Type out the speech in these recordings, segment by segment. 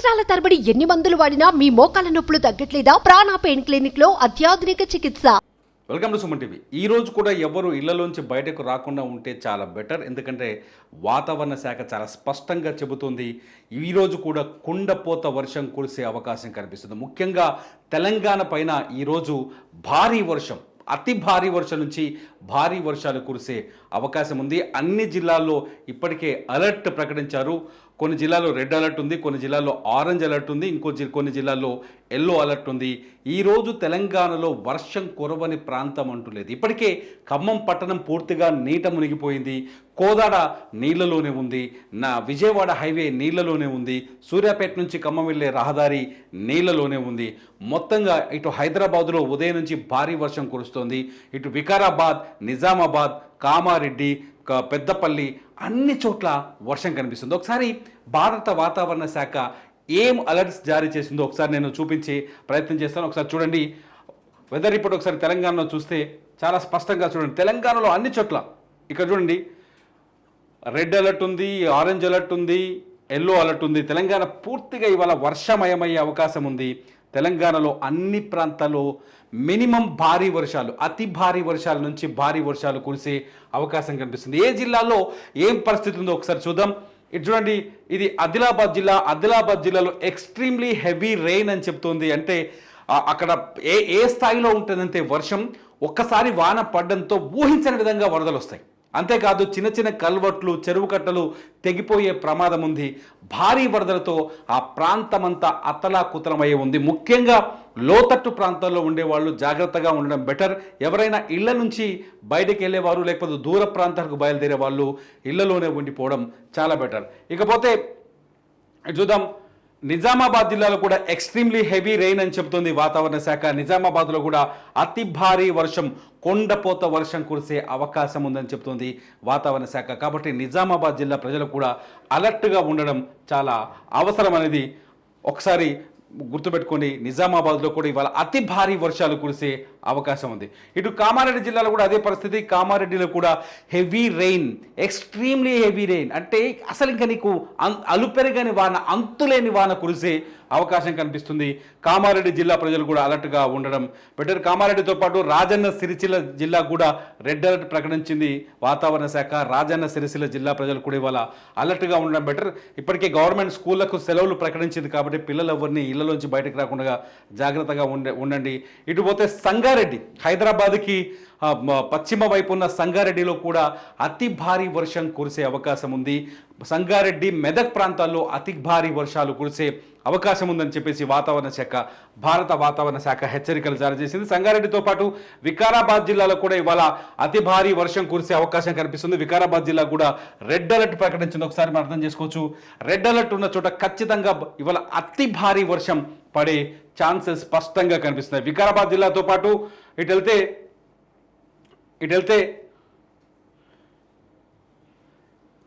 సంవత్సరాల తరబడి ఎన్ని మందులు వాడినా మీ మోకాల నొప్పులు తగ్గట్లేదా? ప్రాణ పెయిన్ క్లినిక్ లో అత్యాధునిక చికిత్స. Welcome to Suman TV. ఈ రోజు కూడా ఎవరు ఇళ్లలోంచి బయటకు రాకుండా ఉంటే చాలా బెటర్. ఎందుకంటే వాతావరణ శాఖ చాలా స్పష్టంగా చెబుతుంది, ఈ రోజు కూడా కుండపోత వర్షం కురిసే అవకాశం కనిపిస్తుంది. ముఖ్యంగా తెలంగాణ పైన ఈరోజు భారీ వర్షం, అతి భారీ వర్షం నుంచి భారీ వర్షాలు కురిసే అవకాశం ఉంది. అన్ని జిల్లాల్లో ఇప్పటికే అలర్ట్ ప్రకటించారు. కొన్ని జిల్లాల్లో రెడ్ అలర్ట్ ఉంది, కొన్ని జిల్లాల్లో ఆరెంజ్ అలర్ట్ ఉంది, కొన్ని జిల్లాల్లో ఎల్లో అలర్ట్ ఉంది. ఈరోజు తెలంగాణలో వర్షం కురవని ప్రాంతం అంటూ లేదు. ఇప్పటికే ఖమ్మం పట్టణం పూర్తిగా నీట మునిగిపోయింది. కోదాడ నీళ్లలోనే ఉంది, విజయవాడ హైవే నీళ్లలోనే ఉంది, సూర్యాపేట నుంచి ఖమ్మం వెళ్ళే రహదారి నీళ్లలోనే ఉంది. మొత్తంగా ఇటు హైదరాబాదులో ఉదయం నుంచి భారీ వర్షం కురుస్తోంది. ఇటు వికారాబాద్, నిజామాబాద్, కామారెడ్డి, పెద్దపల్లి అన్ని చోట్ల వర్షం కనిపిస్తుంది. ఒకసారి భారత వాతావరణ శాఖ ఏం అలర్ట్స్ జారీ చేసిందో ఒకసారి నేను చూపించే ప్రయత్నం చేస్తాను. ఒకసారి చూడండి వెదర్ రిపోర్ట్. ఒకసారి తెలంగాణలో చూస్తే చాలా స్పష్టంగా చూడండి. తెలంగాణలో అన్ని చోట్ల ఇక్కడ చూడండి, రెడ్ అలర్ట్ ఉంది, ఆరెంజ్ అలర్ట్ ఉంది, ఎల్లో అలర్ట్ ఉంది. తెలంగాణ పూర్తిగా ఇవాళ వర్షమయమయ్యే అవకాశం ఉంది. తెలంగాణలో అన్ని ప్రాంతాల్లో మినిమం భారీ వర్షాలు, అతి భారీ వర్షాల నుంచి భారీ వర్షాలు కురిసే అవకాశం కనిపిస్తుంది. ఏ జిల్లాలో ఏం పరిస్థితి ఉందో ఒకసారి చూద్దాం. ఇటు చూడండి, ఇది ఆదిలాబాద్ జిల్లా. ఆదిలాబాద్ జిల్లాలో ఎక్స్ట్రీమ్లీ హెవీ రెయిన్ అని చెప్తోంది. అంటే అక్కడ ఏ స్థాయిలో ఉంటుందంటే వర్షం ఒక్కసారి వాన పడడంతో ఊహించని విధంగా వరదలు వస్తాయి. అంతేకాదు చిన్న చిన్న కల్వర్ట్లు, చెరువు కట్టలు తెగిపోయే ప్రమాదం ఉంది. భారీ వరదలతో ఆ ప్రాంతమంతా అతలాకుతలమయ్యే ఉంది. ముఖ్యంగా లోతట్టు ప్రాంతాల్లో ఉండేవాళ్ళు జాగ్రత్తగా ఉండడం బెటర్. ఎవరైనా ఇళ్ల నుంచి బయటకు వెళ్ళేవారు, లేకపోతే దూర ప్రాంతాలకు బయలుదేరే వాళ్ళు ఇళ్లలోనే ఉండిపోవడం చాలా బెటర్. ఇకపోతే చూద్దాం, నిజామాబాద్ జిల్లాలో కూడా ఎక్స్ట్రీమ్లీ హెవీ రెయిన్ అని చెబుతుంది వాతావరణ శాఖ. నిజామాబాద్లో కూడా అతి భారీ వర్షం, కొండపోత వర్షం కురిసే అవకాశం ఉందని చెబుతుంది వాతావరణ శాఖ. కాబట్టి నిజామాబాద్ జిల్లా ప్రజలు కూడా అలర్ట్గా ఉండడం చాలా అవసరం అనేది ఒకసారి గుర్తుపెట్టుకోండి. నిజామాబాద్లో కూడా ఇవాళ అతి భారీ వర్షాలు కురిసే అవకాశం ఉంది. ఇటు కామారెడ్డి జిల్లాలో కూడా అదే పరిస్థితి. కామారెడ్డిలో కూడా heavy rain, extremely heavy rain, అంటే అసలు ఇంకా నీకు అలుపెరగని వాన, అంతులేని వాన కురిసే అవకాశం కనిపిస్తుంది. కామారెడ్డి జిల్లా ప్రజలు కూడా అలర్ట్గా ఉండడం బెటర్. కామారెడ్డితో పాటు రాజన్న సిరిసిల్ల జిల్లా కూడా రెడ్ అలర్ట్ ప్రకటించింది వాతావరణ శాఖ. రాజన్న సిరిసిల్ల జిల్లా ప్రజలు కూడా ఇవాళ అలర్ట్గా ఉండడం బెటర్. ఇప్పటికే గవర్నమెంట్ స్కూళ్లకు సెలవులు ప్రకటించింది కాబట్టి పిల్లలు ఎవరిని ఇళ్లలోంచి బయటకు రాకుండా జాగ్రత్తగా ఉండండి. ఇటు పోతే సంగారెడ్డి, హైదరాబాద్కి పశ్చిమ వైపు ఉన్న సంగారెడ్డిలో కూడా అతి భారీ వర్షం కురిసే అవకాశం ఉంది. సంగారెడ్డి, మెదక్ ప్రాంతాల్లో అతి భారీ వర్షాలు కురిసే అవకాశం ఉందని చెప్పేసి భారత వాతావరణ శాఖ హెచ్చరికలు జారీ చేసింది. సంగారెడ్డితో పాటు వికారాబాద్ జిల్లాలో కూడా ఇవాళ అతి భారీ వర్షం కురిసే అవకాశం కనిపిస్తుంది. వికారాబాద్ జిల్లా కూడా రెడ్ అలర్ట్ ప్రకటించింది. ఒకసారి మనం అర్థం చేసుకోవచ్చు. రెడ్ అలర్ట్ ఉన్న చోట ఖచ్చితంగా ఇవాళ అతి భారీ వర్షం పడే ఛాన్సెస్ స్పష్టంగా కనిపిస్తున్నాయి. వికారాబాద్ జిల్లాతో పాటు ఇటు వెళ్తే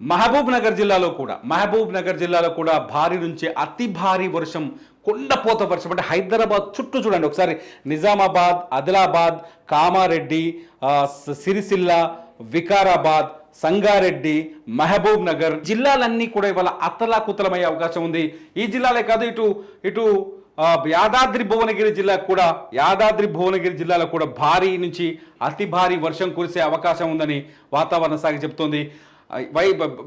మహబూబ్ నగర్ జిల్లాలో కూడా భారీ నుంచి అతి భారీ వర్షం, కొండపోత వర్షం. అంటే హైదరాబాద్ చుట్టూ చూడండి ఒకసారి, నిజామాబాద్, ఆదిలాబాద్, కామారెడ్డి, సిరిసిల్ల, వికారాబాద్, సంగారెడ్డి, మహబూబ్ నగర్ జిల్లాలన్నీ కూడా ఇవాళ అతలాకుతలమయ్యే అవకాశం ఉంది. ఈ జిల్లాలే కాదు, ఇటు యాదాద్రి భువనగిరి జిల్లాలో కూడా భారీ నుంచి అతి భారీ వర్షం కురిసే అవకాశం ఉందని వాతావరణ శాఖ చెబుతోంది.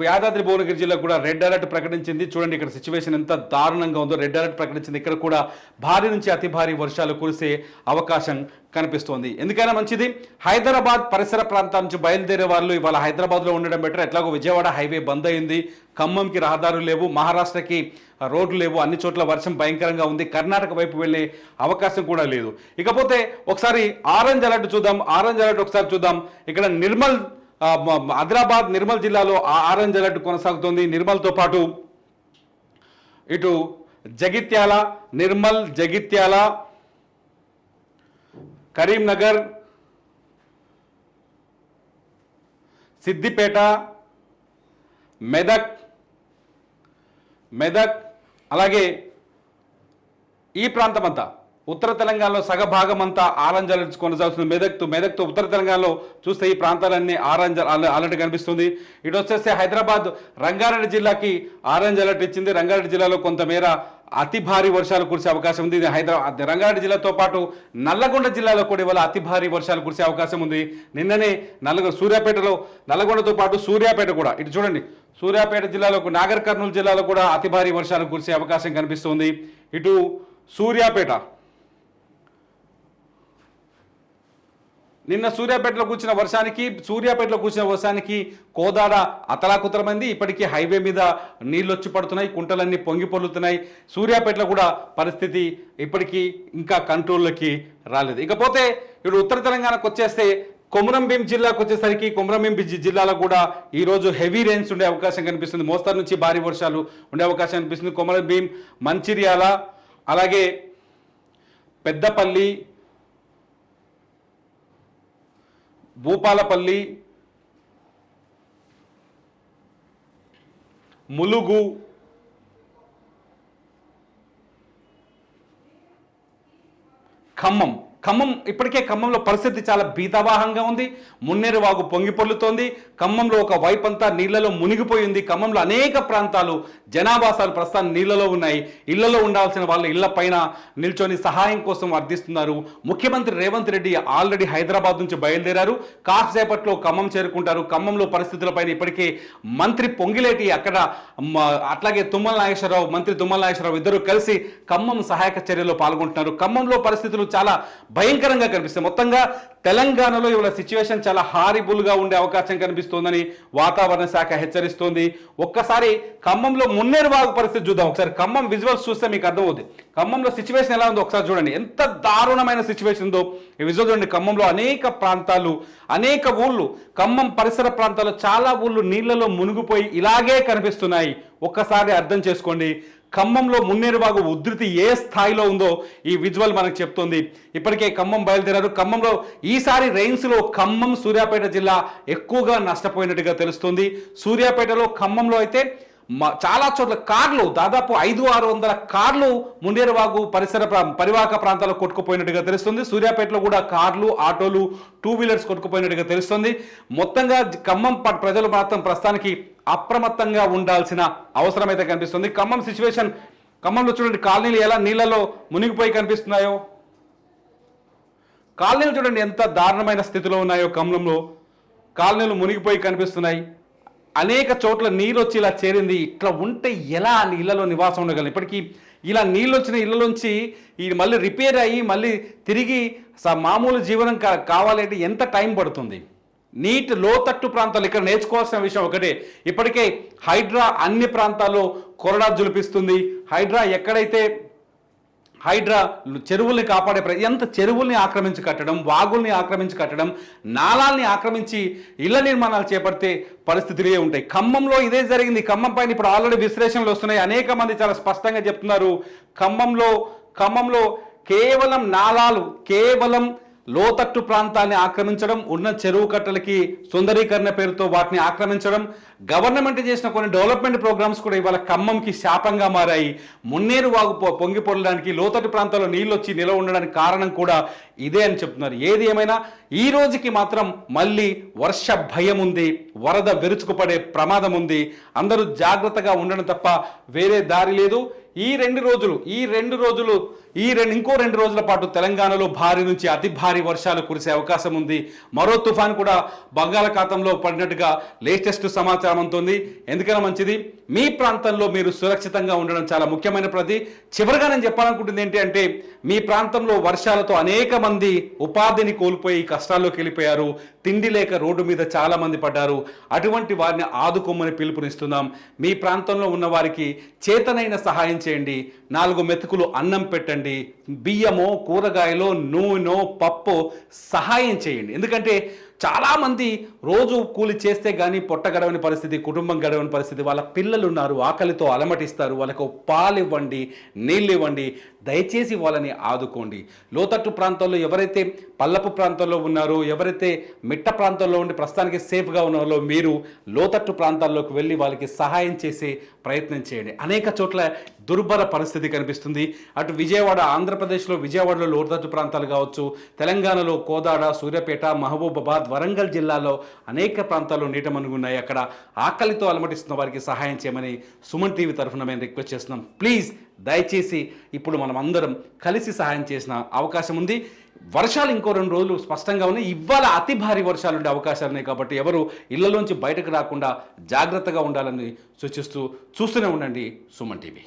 యాదాద్రి భువనగిరి జిల్లా కూడా రెడ్ అలర్ట్ ప్రకటించింది. చూడండి ఇక్కడ సిచ్యువేషన్ ఎంత దారుణంగా ఉందో. రెడ్ అలర్ట్ ప్రకటించింది. ఇక్కడ కూడా భారీ నుంచి అతి భారీ వర్షాలు కురిసే అవకాశం కనిపిస్తోంది. ఎందుకైనా మంచిది, హైదరాబాద్ పరిసర ప్రాంతాల నుంచి బయలుదేరే వాళ్ళు ఇవాళ హైదరాబాద్లో ఉండడం బెటర్. ఎట్లాగో విజయవాడ హైవే బంద్ అయింది, ఖమ్మంకి రహదారులు లేవు, మహారాష్ట్రకి రోడ్లు లేవు, అన్ని చోట్ల వర్షం భయంకరంగా ఉంది. కర్ణాటక వైపు వెళ్ళే అవకాశం కూడా లేదు. ఇకపోతే ఒకసారి ఆరెంజ్ అలర్ట్ చూద్దాం. ఇక్కడ ఆదిలాబాద్, నిర్మల్ జిల్లాలో ఆరెంజ్ అలర్ట్ కొనసాగుతోంది. నిర్మల్తో పాటు ఇటు జగిత్యాల, కరీంనగర్, సిద్దిపేట, మెదక్ అలాగే ఈ ప్రాంతమంతా ఉత్తర తెలంగాణలో సగభాగం అంతా ఆరెంజ్ అలర్ట్ కొనసాగుతుంది. మెదక్తో ఉత్తర తెలంగాణలో చూస్తే ఈ ప్రాంతాలన్నీ ఆరెంజ్ అలర్ట్ కనిపిస్తుంది. ఇటు వచ్చేస్తే హైదరాబాద్, రంగారెడ్డి జిల్లాకి ఆరెంజ్ అలర్ట్ ఇచ్చింది. రంగారెడ్డి జిల్లాలో కొంతమేర అతి భారీ వర్షాలు కురిసే అవకాశం ఉంది. ఇది హైదరాబాద్ రంగారెడ్డి జిల్లాతో పాటు నల్లగొండ జిల్లాలో కూడా ఇవాళ అతి భారీ వర్షాలు కురిసే అవకాశం ఉంది. నిన్ననే సూర్యాపేటలో నల్లగొండతో పాటు సూర్యాపేట కూడా ఇటు చూడండి, సూర్యాపేట జిల్లాలో నాగర్ కర్నూలు జిల్లాలో కూడా అతి భారీ వర్షాలు కురిసే అవకాశం కనిపిస్తుంది. ఇటు సూర్యాపేట నిన్న సూర్యాపేటలో కూర్చున్న వర్షానికి కోదాడ అతలాకుతలమైంది. ఇప్పటికీ హైవే మీద నీళ్ళు వచ్చి పడుతున్నాయి, కుంటలన్నీ పొంగి పొర్లుతున్నాయి. సూర్యాపేటలో కూడా పరిస్థితి ఇప్పటికీ ఇంకా కంట్రోల్లోకి రాలేదు. ఇకపోతే ఇప్పుడు ఉత్తర తెలంగాణకు వచ్చేస్తే కొమరంభీం జిల్లాకు వచ్చేసరికి కొమరంభీం జిల్లాలో కూడా ఈరోజు హెవీ రెయిన్స్ ఉండే అవకాశం కనిపిస్తుంది. మోస్తరు నుంచి భారీ వర్షాలు ఉండే అవకాశం కనిపిస్తుంది. కొమరంభీం, మంచిర్యాల, అలాగే పెద్దపల్లి, భూపాలపల్లి, ములుగు, ఖమ్మం ఇప్పటికే ఖమ్మంలో పరిస్థితి చాలా భీతావహంగా ఉంది. మున్నేరు వాగు పొంగి పొర్లుతోంది. ఖమ్మంలో ఒక వైపంతా నీళ్లలో మునిగిపోయింది. ఖమ్మంలో అనేక ప్రాంతాలు జనావాసాలు ప్రస్తుతం నీళ్లలో ఉన్నాయి. ఇళ్లలో ఉండాల్సిన వాళ్ళ ఇళ్ల పైన నిల్చొని సహాయం కోసం అర్థిస్తున్నారు. ముఖ్యమంత్రి రేవంత్ రెడ్డి ఆల్రెడీ హైదరాబాద్ నుంచి బయలుదేరారు. కాసేపట్లో ఖమ్మం చేరుకుంటారు. ఖమ్మంలో పరిస్థితులపైన ఇప్పటికే మంత్రి పొంగిలేటి అక్కడ అట్లాగే మంత్రి తుమ్మల నాగేశ్వరరావు ఇద్దరు కలిసి ఖమ్మం సహాయక చర్యలో పాల్గొంటున్నారు. ఖమ్మంలో పరిస్థితులు చాలా భయంకరంగా కనిపిస్తాయి. మొత్తంగా తెలంగాణలో ఇవాళ సిచ్యువేషన్ చాలా హారిబుల్గా ఉండే అవకాశం కనిపిస్తోందని వాతావరణ శాఖ హెచ్చరిస్తోంది. ఒక్కసారి ఖమ్మంలో మున్నేరు వాగు పరిస్థితి చూద్దాం. ఒకసారి ఖమ్మం విజువల్స్ చూస్తే మీకు అర్థమవుతుంది. ఖమ్మంలో సిచ్యువేషన్ ఎలా ఉందో ఒకసారి చూడండి. ఎంత దారుణమైన సిచ్యువేషన్ ఉందో ఈ విజువల్ చూడండి. ఖమ్మంలో అనేక ప్రాంతాలు, అనేక ఊళ్ళు, ఖమ్మం పరిసర ప్రాంతాల్లో చాలా ఊళ్ళు నీళ్లలో మునిగిపోయి ఇలాగే కనిపిస్తున్నాయి. ఒక్కసారి అర్థం చేసుకోండి. ఖమ్మంలో మున్నేరువాగు ఉధృతి ఏ స్థాయిలో ఉందో ఈ విజువల్ మనకు చెప్తుంది. ఇప్పటికే ఖమ్మం బయలుదేరారు. ఖమ్మంలో ఈసారి రెయిన్స్లో ఖమ్మం, సూర్యాపేట జిల్లా ఎక్కువగా నష్టపోయినట్టుగా తెలుస్తుంది. సూర్యాపేటలో, ఖమ్మంలో అయితే చాలా చోట్ల కార్లు, దాదాపు 500-600 కార్లు మున్నేరువాగు పరివాహక ప్రాంతాల్లో కొట్టుకుపోయినట్టుగా తెలుస్తుంది. సూర్యాపేటలో కూడా కార్లు, ఆటోలు, 2 వీలర్స్ కొట్టుకుపోయినట్టుగా తెలుస్తుంది. మొత్తంగా ఖమ్మం ప్రజలు మాత్రం ప్రస్తుతానికి అప్రమత్తంగా ఉండాల్సిన అవసరం అయితే కనిపిస్తుంది. ఖమ్మం సిచ్యువేషన్, ఖమ్మంలో చూడండి కాలనీలు ఎలా నీళ్లలో మునిగిపోయి కనిపిస్తున్నాయో. కాలనీలు చూడండి ఎంత దారుణమైన స్థితిలో ఉన్నాయో. ఖమ్మంలో కాలనీలు మునిగిపోయి కనిపిస్తున్నాయి. అనేక చోట్ల నీరు వచ్చి ఇలా చేరింది. ఇట్లా ఉంటే ఎలా ఇళ్లలో నివాసం ఉండగలం? ఇప్పటికీ ఇలా నీళ్ళు వచ్చిన ఇళ్లలోంచి ఇది మళ్ళీ రిపేర్ అయ్యి మళ్ళీ తిరిగి మామూలు జీవనం కావాలంటే ఎంత టైం పడుతుంది? నీటి లోతట్టు ప్రాంతాలు ఇక్కడ నేర్చుకోవాల్సిన విషయం ఒకటే. ఇప్పటికే హైడ్రా అన్ని ప్రాంతాల్లో కొరడా జులిపిస్తుంది. హైడ్రా చెరువుల్ని కాపాడే ఎంత చెరువుల్ని ఆక్రమించి కట్టడం, వాగుల్ని ఆక్రమించి కట్టడం, నాలాల్ని ఆక్రమించి ఇళ్ల నిర్మాణాలు చేపడితే పరిస్థితులే ఉంటాయి. ఖమ్మంలో ఇదే జరిగింది. ఖమ్మం పైన ఇప్పుడు ఆల్రెడీ విశ్లేషణలు వస్తున్నాయి. అనేక మంది చాలా స్పష్టంగా చెప్తున్నారు. ఖమ్మంలో కేవలం నాలాలు, కేవలం లోతట్టు ప్రాంతాన్ని ఆక్రమించడం, ఉన్న చెరువు కట్టలకి సుందరీకరణ పేరుతో వాటిని ఆక్రమించడం, గవర్నమెంట్ చేసిన కొన్ని డెవలప్మెంట్ ప్రోగ్రామ్స్ కూడా ఇవాళ ఖమ్మంకి శాపంగా మారాయి. మున్నేరు వాగు పొంగి పొరడానికి, లోతట్టు ప్రాంతాల్లో నీళ్ళు వచ్చి నిలవ ఉండడానికి కారణం కూడా ఇదే అని చెప్తున్నారు. ఏది ఏమైనా ఈ రోజుకి మాత్రం మళ్ళీ వర్ష భయం ఉంది, వరద విరుచుకుపడే ప్రమాదం ఉంది. అందరూ జాగ్రత్తగా ఉండడం తప్ప వేరే దారి లేదు. ఇంకో 2 రోజుల పాటు తెలంగాణలో భారీ నుంచి అతి భారీ వర్షాలు కురిసే అవకాశం ఉంది. మరో తుఫాన్ కూడా బంగాళాఖాతంలో పడినట్టుగా లేటెస్ట్ సమాచారం ఉంటుంది. ఎందుకైనా మంచిది మీ ప్రాంతంలో మీరు సురక్షితంగా ఉండడం చాలా ముఖ్యమైన ప్రతి. చివరిగా నేను చెప్పాలనుకుంటుంది ఏంటి అంటే, మీ ప్రాంతంలో వర్షాలతో అనేక మంది ఉపాధిని కోల్పోయి కష్టాల్లోకి వెళ్ళిపోయారు. తిండి లేక రోడ్డు మీద చాలా మంది పడ్డారు. అటువంటి వారిని ఆదుకోమని పిలుపునిస్తున్నాం. మీ ప్రాంతంలో ఉన్న వారికి చేతనైన సహాయం చేయండి. 4 మెతుకులు అన్నం పెట్టండి. బియ్యమో, కూరగాయలో, నూనె, పప్పు సహాయం చేయండి. ఎందుకంటే చాలామంది రోజు కూలి చేస్తే కానీ పొట్ట గడవని పరిస్థితి, కుటుంబం గడవని పరిస్థితి. వాళ్ళ పిల్లలు ఉన్నారు, ఆకలితో అలమటిస్తారు. వాళ్ళకు పాలు ఇవ్వండి, నీళ్ళు ఇవ్వండి. దయచేసి వాళ్ళని ఆదుకోండి. లోతట్టు ప్రాంతాల్లో ఎవరైతే పల్లపు ప్రాంతాల్లో ఉన్నారో, ఎవరైతే మిట్ట ప్రాంతాల్లో ఉండి ప్రస్తుతానికి సేఫ్గా ఉన్నారో, మీరు లోతట్టు ప్రాంతాల్లోకి వెళ్ళి వాళ్ళకి సహాయం చేసే ప్రయత్నం చేయండి. అనేక చోట్ల దుర్భర పరిస్థితి కనిపిస్తుంది. అటు విజయవాడ, ఆంధ్రప్రదేశ్లో విజయవాడలో లోతట్టు ప్రాంతాలు కావచ్చు, తెలంగాణలో కోదాడ, సూర్యాపేట, మహబూబాబాద్, వరంగల్ జిల్లాలో అనేక ప్రాంతాల్లో నీట మునుగున్నాయి. అక్కడ ఆకలితో అలమటిస్తున్న వారికి సహాయం చేయమని సుమన్ టీవీ తరఫున మేము రిక్వెస్ట్ చేస్తున్నాం. ప్లీజ్ దయచేసి ఇప్పుడు మనం అందరం కలిసి సహాయం చేసిన అవకాశం ఉంది. వర్షాలు ఇంకో 2 రోజులు స్పష్టంగా ఉన్నాయి. ఇవాళ అతి భారీ వర్షాలు ఉండే అవకాశాలు ఉన్నాయి కాబట్టి ఎవరు ఇళ్లలోంచి బయటకు రాకుండా జాగ్రత్తగా ఉండాలని సూచిస్తూ చూస్తూనే ఉండండి సుమన్ టీవీ.